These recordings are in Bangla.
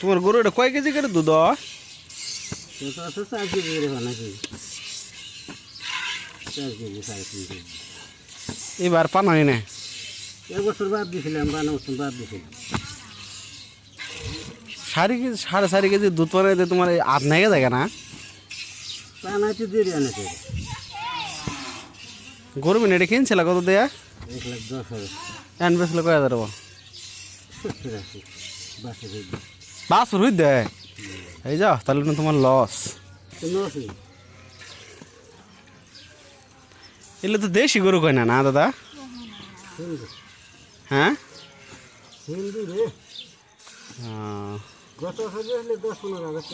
তোমার গরু এটা কয় কেজি করে দুধ হয়? 4 কেজি করে হয় নাকি? 4 কেজি 3.5 কেজি। এবার পানাই না এক বছর বাদ দিয়েছিলাম, 12 বছর বাদ দিয়েছিলাম। 4.5 কেজি দুধ পানাইতে তোমার আধ নাগে থাকে না? পানাইতে দেরি আনাতে গরু এটা কিনছিল কত দেয়া? 1,10,000 এন বেসলে কয় হাজার? 70 আছে বাসে হইবে। বাস রুই দেয় এই যাও তাহলে না তোমার লস। নসি এলে তো দেশি গরু কয় না না দাদা? হিন্দু হ্যাঁ হিন্দু রে। আহ, গত বছর হলে 10-15 হাজার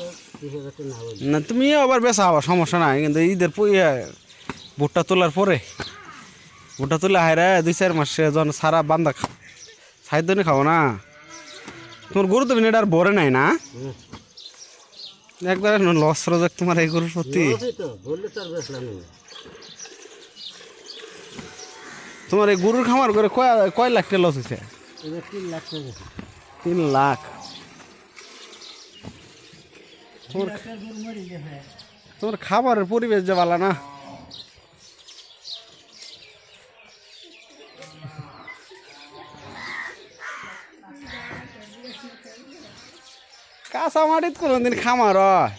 20,000 টাকা না হইল। না তুমি আবার বেচা হওয়া সমস্যা নাই, কিন্তু ঈদের ভুট্টা তোলার পরে ভুট্টা তুলে হায়রা 2-4 মাস যখন সারা বান্দা সাইড খাও না, তোমার গরু তো এটা আর ভরে নাই না? একবার লস রোজক তোমার এই গরুর প্রতি। নসি তো বললে তার বেশলা নেই। তোমার এই গরুর খামার করে কয় লাখ টাকা লস হয়েছে? এটা 3 লাখ টাকা। 3 লাখ। তোমার খাবারের পরিবেশ যে ভালো না। কাঁচা মাটিত কোনোদিন খামার হয়?